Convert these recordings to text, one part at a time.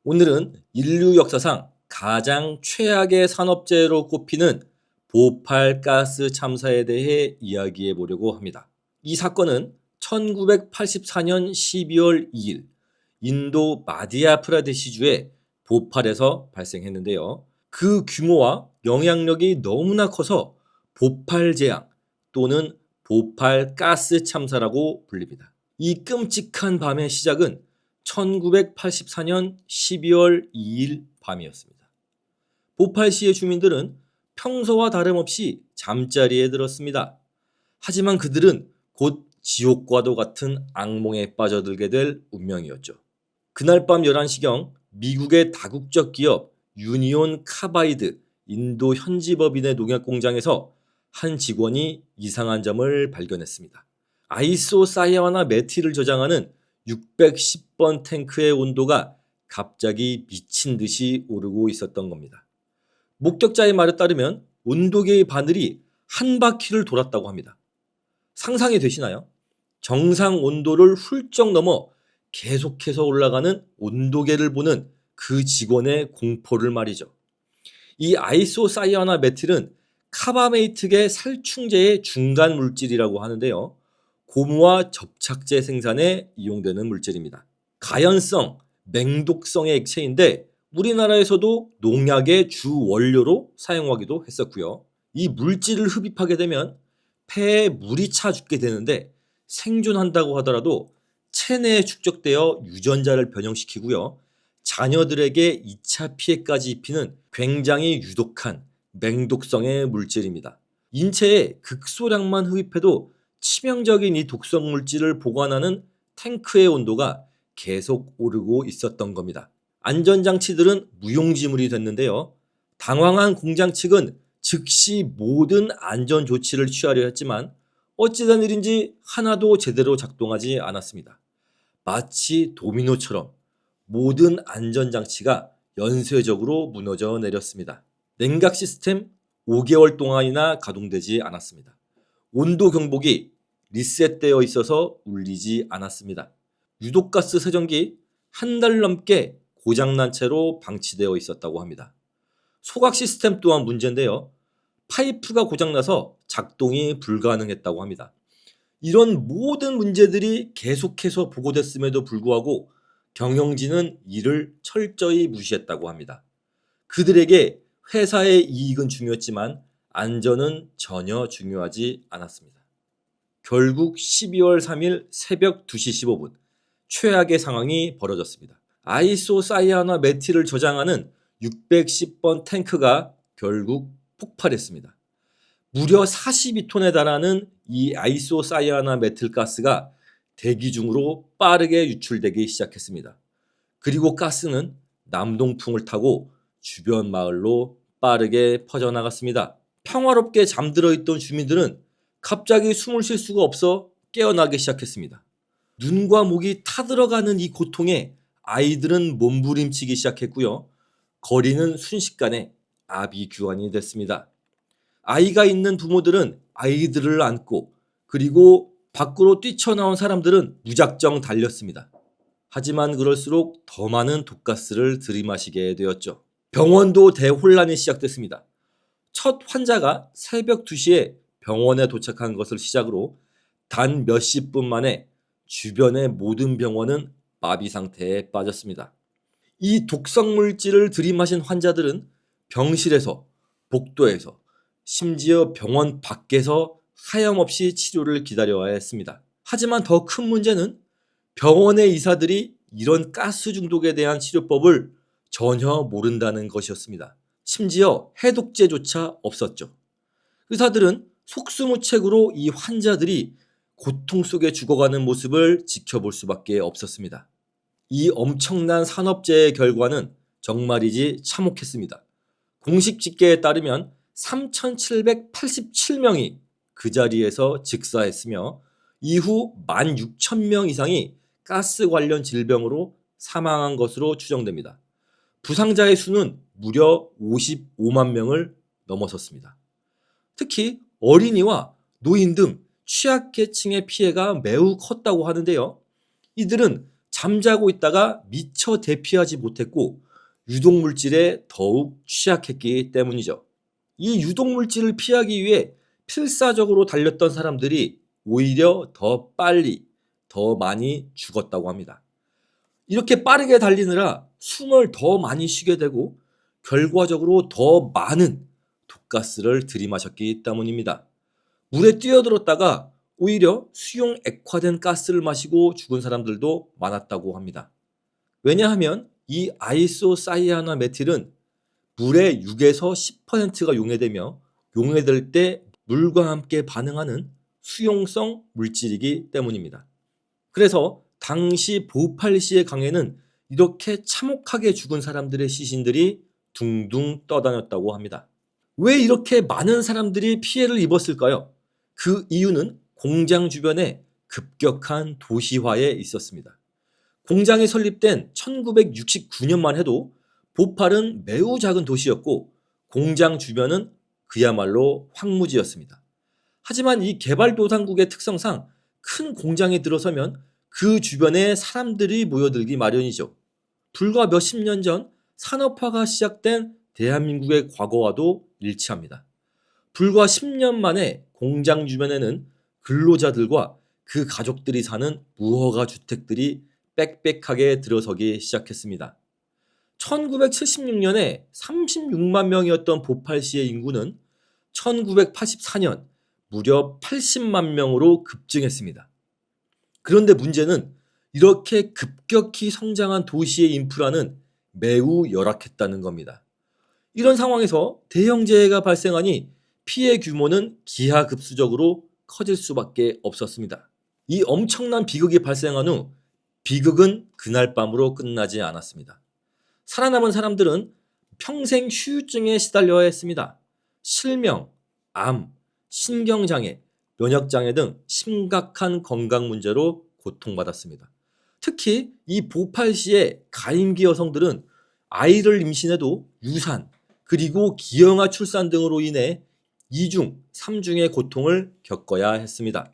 오늘은 인류 역사상 가장 최악의 산업재해로 꼽히는 보팔 가스 참사에 대해 이야기해 보려고 합니다. 이 사건은 1984년 12월 2일 인도 마디아프라데시주의 보팔에서 발생했는데요. 그 규모와 영향력이 너무나 커서 보팔 재앙 또는 보팔 가스 참사라고 불립니다. 이 끔찍한 밤의 시작은 1984년 12월 2일 밤이었습니다. 보팔시의 주민들은 평소와 다름없이 잠자리에 들었습니다. 하지만 그들은 곧 지옥과도 같은 악몽에 빠져들게 될 운명이었죠. 그날 밤 11시경 미국의 다국적 기업 유니온 카바이드 인도 현지 법인의 농약 공장에서 한 직원이 이상한 점을 발견했습니다. 아이소사이아나 메틸을 저장하는 610번 탱크의 온도가 갑자기 미친 듯이 오르고 있었던 겁니다. 목격자의 말에 따르면 온도계의 바늘이 한 바퀴를 돌았다고 합니다. 상상이 되시나요? 정상 온도를 훌쩍 넘어 계속해서 올라가는 온도계를 보는 그 직원의 공포를 말이죠. 이 아이소사이아나 메틸은 카바메이트계 살충제의 중간 물질이라고 하는데요. 고무와 접착제 생산에 이용되는 물질입니다. 가연성, 맹독성의 액체인데 우리나라에서도 농약의 주 원료로 사용하기도 했었고요. 이 물질을 흡입하게 되면 폐에 물이 차 죽게 되는데 생존한다고 하더라도 체내에 축적되어 유전자를 변형시키고요. 자녀들에게 2차 피해까지 입히는 굉장히 유독한 맹독성의 물질입니다. 인체에 극소량만 흡입해도 치명적인 이 독성 물질을 보관하는 탱크의 온도가 계속 오르고 있었던 겁니다. 안전장치들은 무용지물이 됐는데요. 당황한 공장 측은 즉시 모든 안전 조치를 취하려 했지만 어찌된 일인지 하나도 제대로 작동하지 않았습니다. 마치 도미노처럼 모든 안전장치가 연쇄적으로 무너져 내렸습니다. 냉각 시스템 5개월 동안이나 가동되지 않았습니다. 온도 경보기 리셋되어 있어서 울리지 않았습니다. 유독가스 세정기 한 달 넘게 고장난 채로 방치되어 있었다고 합니다. 소각 시스템 또한 문제인데요. 파이프가 고장나서 작동이 불가능했다고 합니다. 이런 모든 문제들이 계속해서 보고됐음에도 불구하고 경영진은 이를 철저히 무시했다고 합니다. 그들에게 회사의 이익은 중요했지만 안전은 전혀 중요하지 않았습니다. 결국 12월 3일 새벽 2시 15분 최악의 상황이 벌어졌습니다. 아이소사이아나 메틸을 저장하는 610번 탱크가 결국 폭발했습니다. 무려 42톤에 달하는 이 아이소사이아나 메틸 가스가 대기 중으로 빠르게 유출되기 시작했습니다. 그리고 가스는 남동풍을 타고 주변 마을로 빠르게 퍼져나갔습니다. 평화롭게 잠들어 있던 주민들은 갑자기 숨을 쉴 수가 없어 깨어나기 시작했습니다. 눈과 목이 타들어가는 이 고통에 아이들은 몸부림치기 시작했고요. 거리는 순식간에 아비규환이 됐습니다. 아이가 있는 부모들은 아이들을 안고 그리고 밖으로 뛰쳐나온 사람들은 무작정 달렸습니다. 하지만 그럴수록 더 많은 독가스를 들이마시게 되었죠. 병원도 대혼란이 시작됐습니다. 첫 환자가 새벽 2시에 병원에 도착한 것을 시작으로 단 몇십 분 만에 주변의 모든 병원은 마비 상태에 빠졌습니다. 이 독성 물질을 들이마신 환자들은 병실에서, 복도에서, 심지어 병원 밖에서 하염없이 치료를 기다려야 했습니다. 하지만 더 큰 문제는 병원의 의사들이 이런 가스 중독에 대한 치료법을 전혀 모른다는 것이었습니다. 심지어 해독제조차 없었죠. 의사들은 속수무책으로 이 환자들이 고통 속에 죽어가는 모습을 지켜볼 수밖에 없었습니다. 이 엄청난 산업재해의 결과는 정말이지 참혹했습니다. 공식 집계에 따르면 3,787명이 그 자리에서 즉사했으며 이후 16,000명 이상이 가스 관련 질병으로 사망한 것으로 추정됩니다. 부상자의 수는 무려 55만 명을 넘어섰습니다. 특히 어린이와 노인 등 취약계층의 피해가 매우 컸다고 하는데요. 이들은 잠자고 있다가 미처 대피하지 못했고 유독물질에 더욱 취약했기 때문이죠. 이 유독물질을 피하기 위해 필사적으로 달렸던 사람들이 오히려 더 빨리, 더 많이 죽었다고 합니다. 이렇게 빠르게 달리느라 숨을 더 많이 쉬게 되고 결과적으로 더 많은 독가스를 들이마셨기 때문입니다. 물에 뛰어들었다가 오히려 수용 액화된 가스를 마시고 죽은 사람들도 많았다고 합니다. 왜냐하면 이 아이소사이아누아메틸은 물의 6에서 10%가 용해되며 용해될 때 물과 함께 반응하는 수용성 물질이기 때문입니다. 그래서 당시 보팔시의 강에는 이렇게 참혹하게 죽은 사람들의 시신들이 둥둥 떠다녔다고 합니다. 왜 이렇게 많은 사람들이 피해를 입었을까요? 그 이유는 공장 주변에 급격한 도시화에 있었습니다. 공장이 설립된 1969년만 해도 보팔은 매우 작은 도시였고 공장 주변은 그야말로 황무지였습니다. 하지만 이 개발도상국의 특성상 큰 공장이 들어서면 그 주변에 사람들이 모여들기 마련이죠. 불과 몇십 년 전 산업화가 시작된 대한민국의 과거와도 일치합니다. 불과 10년 만에 공장 주변에는 근로자들과 그 가족들이 사는 무허가 주택들이 빽빽하게 들어서기 시작했습니다. 1976년에 36만 명이었던 보팔시의 인구는 1984년 무려 80만 명으로 급증했습니다. 그런데 문제는 이렇게 급격히 성장한 도시의 인프라는 매우 열악했다는 겁니다. 이런 상황에서 대형재해가 발생하니 피해 규모는 기하급수적으로 커질 수밖에 없었습니다. 이 엄청난 비극이 발생한 후 비극은 그날 밤으로 끝나지 않았습니다. 살아남은 사람들은 평생 후유증에 시달려야 했습니다. 실명, 암, 신경장애, 면역장애 등 심각한 건강 문제로 고통받았습니다. 특히 이 보팔시의 가임기 여성들은 아이를 임신해도 유산, 그리고 기형아 출산 등으로 인해 2중, 3중의 고통을 겪어야 했습니다.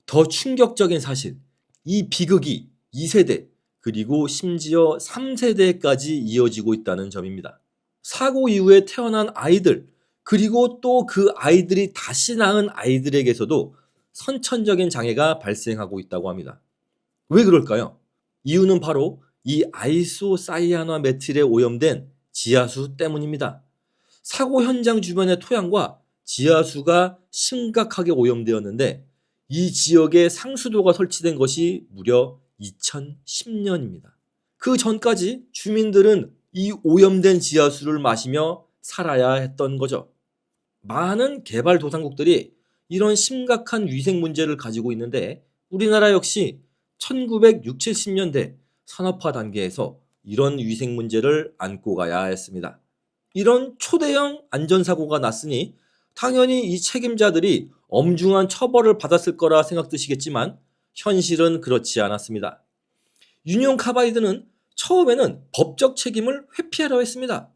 더 충격적인 사실, 이 비극이 2세대, 그리고 심지어 3세대까지 이어지고 있다는 점입니다. 사고 이후에 태어난 아이들, 그리고 또 그 아이들이 다시 낳은 아이들에게서도 선천적인 장애가 발생하고 있다고 합니다. 왜 그럴까요? 이유는 바로 이 아이소사이아누아메틸에 오염된 지하수 때문입니다. 사고 현장 주변의 토양과 지하수가 심각하게 오염되었는데 이 지역에 상수도가 설치된 것이 무려 2010년입니다. 그 전까지 주민들은 이 오염된 지하수를 마시며 살아야 했던 거죠. 많은 개발도상국들이 이런 심각한 위생 문제를 가지고 있는데 우리나라 역시 1960, 70년대 산업화 단계에서 이런 위생 문제를 안고 가야 했습니다. 이런 초대형 안전사고가 났으니 당연히 이 책임자들이 엄중한 처벌을 받았을 거라 생각드시겠지만 현실은 그렇지 않았습니다. 유니온 카바이드는 처음에는 법적 책임을 회피하려 했습니다.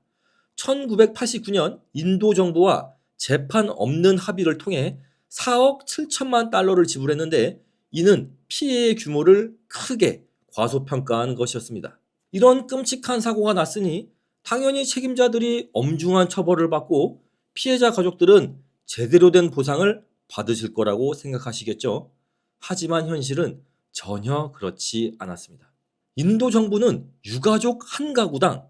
1989년 인도 정부와 재판 없는 합의를 통해 4억 7천만 달러를 지불했는데 이는 피해의 규모를 크게 과소평가한 것이었습니다. 이런 끔찍한 사고가 났으니 당연히 책임자들이 엄중한 처벌을 받고 피해자 가족들은 제대로 된 보상을 받으실 거라고 생각하시겠죠. 하지만 현실은 전혀 그렇지 않았습니다. 인도 정부는 유가족 한 가구당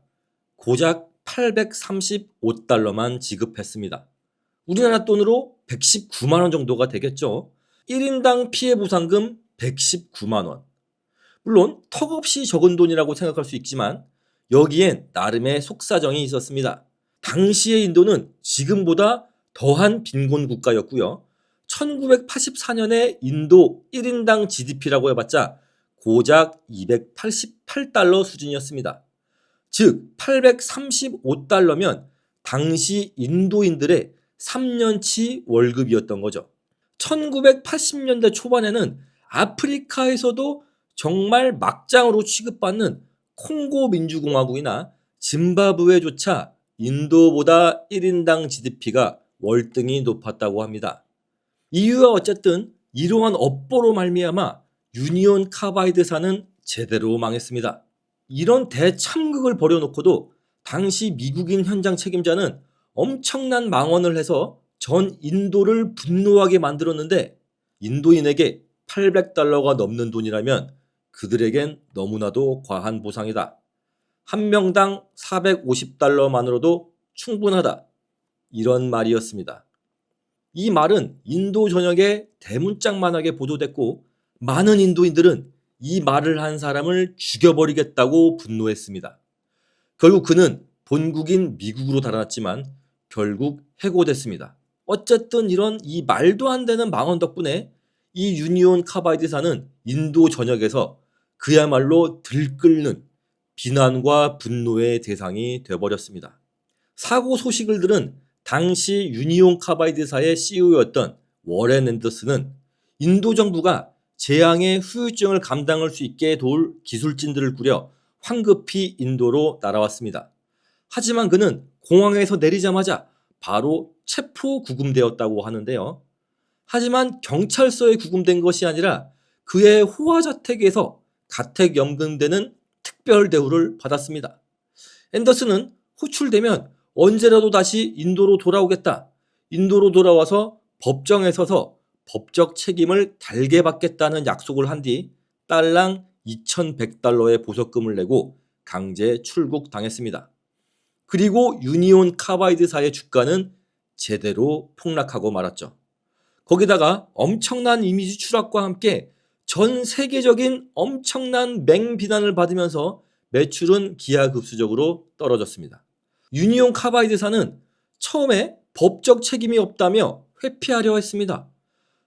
고작 835달러만 지급했습니다. 우리나라 돈으로 119만 원 정도가 되겠죠. 1인당 피해 보상금 119만 원. 물론 턱없이 적은 돈이라고 생각할 수 있지만 여기엔 나름의 속사정이 있었습니다. 당시의 인도는 지금보다 더한 빈곤 국가였고요. 1984년에 인도 1인당 GDP라고 해봤자 고작 288달러 수준이었습니다. 즉 835달러면 당시 인도인들의 3년치 월급이었던 거죠. 1980년대 초반에는 아프리카에서도 정말 막장으로 취급받는 콩고 민주공화국이나 짐바브웨조차 인도보다 1인당 GDP가 월등히 높았다고 합니다. 이유가 어쨌든 이러한 업보로 말미암아 유니온 카바이드사는 제대로 망했습니다. 이런 대참극을 벌여놓고도 당시 미국인 현장 책임자는 엄청난 망언을 해서 전 인도를 분노하게 만들었는데, 인도인에게 $800가 넘는 돈이라면 그들에겐 너무나도 과한 보상이다. 한 명당 $450만으로도 충분하다. 이런 말이었습니다. 이 말은 인도 전역에 대문짝만하게 보도됐고, 많은 인도인들은 이 말을 한 사람을 죽여버리겠다고 분노했습니다. 결국 그는 본국인 미국으로 달아났지만 결국 해고됐습니다. 어쨌든 이런 이 말도 안 되는 망언 덕분에 이 유니온 카바이드사는 인도 전역에서 그야말로 들끓는 비난과 분노의 대상이 되어버렸습니다. 사고 소식을 들은 당시 유니온 카바이드사의 CEO였던 워렌 앤더슨은 인도 정부가 재앙의 후유증을 감당할 수 있게 도울 기술진들을 꾸려 황급히 인도로 날아왔습니다. 하지만 그는 공항에서 내리자마자 바로 체포 구금되었다고 하는데요. 하지만 경찰서에 구금된 것이 아니라 그의 호화자택에서 가택연금되는 특별 대우를 받았습니다. 앤더슨은 호출되면 언제라도 다시 인도로 돌아오겠다. 인도로 돌아와서 법정에 서서 법적 책임을 달게 받겠다는 약속을 한 뒤 달랑 $2100의 보석금을 내고 강제 출국당했습니다. 그리고 유니온 카바이드사의 주가는 제대로 폭락하고 말았죠. 거기다가 엄청난 이미지 추락과 함께 전 세계적인 엄청난 맹비난을 받으면서 매출은 기하급수적으로 떨어졌습니다. 유니온 카바이드사는 처음에 법적 책임이 없다며 회피하려 했습니다.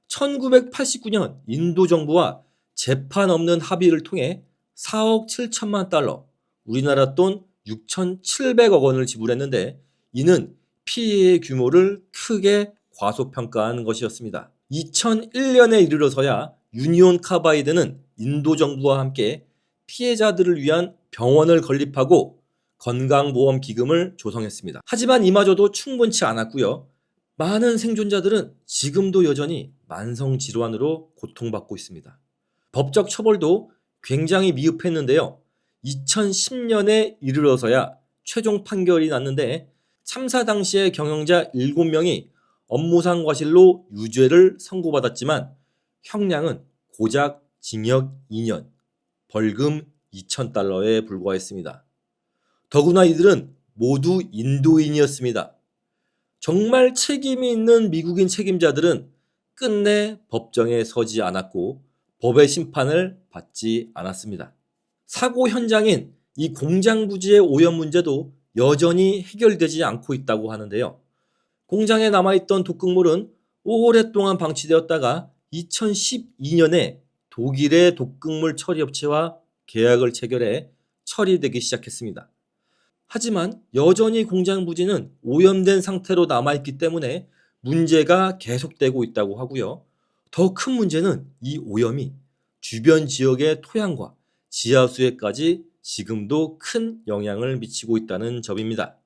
1989년 인도 정부와 재판 없는 합의를 통해 4억 7천만 달러, 우리나라 돈 6,700억 원을 지불했는데, 이는 피해의 규모를 크게 과소평가한 것이었습니다. 2001년에 이르러서야 유니온 카바이드는 인도 정부와 함께 피해자들을 위한 병원을 건립하고 건강보험 기금을 조성했습니다. 하지만 이마저도 충분치 않았고요. 많은 생존자들은 지금도 여전히 만성질환으로 고통받고 있습니다. 법적 처벌도 굉장히 미흡했는데요. 2010년에 이르러서야 최종 판결이 났는데, 참사 당시의 경영자 7명이 업무상 과실로 유죄를 선고받았지만 형량은 고작 징역 2년, 벌금 $2,000에 불과했습니다. 더구나 이들은 모두 인도인이었습니다. 정말 책임이 있는 미국인 책임자들은 끝내 법정에 서지 않았고 법의 심판을 받지 않았습니다. 사고 현장인 이 공장 부지의 오염 문제도 여전히 해결되지 않고 있다고 하는데요. 공장에 남아있던 독극물은 오랫동안 방치되었다가 2012년에 독일의 독극물 처리업체와 계약을 체결해 처리되기 시작했습니다. 하지만 여전히 공장 부지는 오염된 상태로 남아있기 때문에 문제가 계속되고 있다고 하고요. 더 큰 문제는 이 오염이 주변 지역의 토양과 지하수에까지 지금도 큰 영향을 미치고 있다는 점입니다.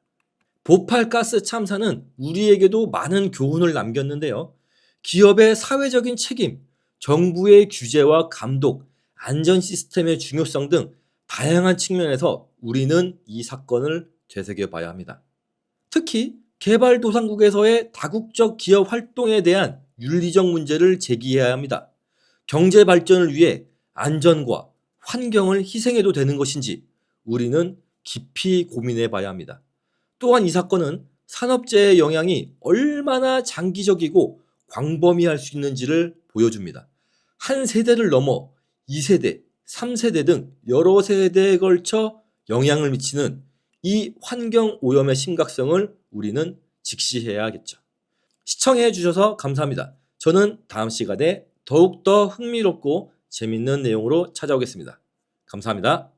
보팔 가스 참사는 우리에게도 많은 교훈을 남겼는데요. 기업의 사회적인 책임, 정부의 규제와 감독, 안전 시스템의 중요성 등 다양한 측면에서 우리는 이 사건을 되새겨봐야 합니다. 특히 개발도상국에서의 다국적 기업 활동에 대한 윤리적 문제를 제기해야 합니다. 경제 발전을 위해 안전과 환경을 희생해도 되는 것인지 우리는 깊이 고민해봐야 합니다. 또한 이 사건은 산업재해의 영향이 얼마나 장기적이고 광범위할 수 있는지를 보여줍니다. 한 세대를 넘어 2세대, 3세대 등 여러 세대에 걸쳐 영향을 미치는 이 환경 오염의 심각성을 우리는 직시해야겠죠. 시청해 주셔서 감사합니다. 저는 다음 시간에 더욱더 흥미롭고 재밌는 내용으로 찾아오겠습니다. 감사합니다.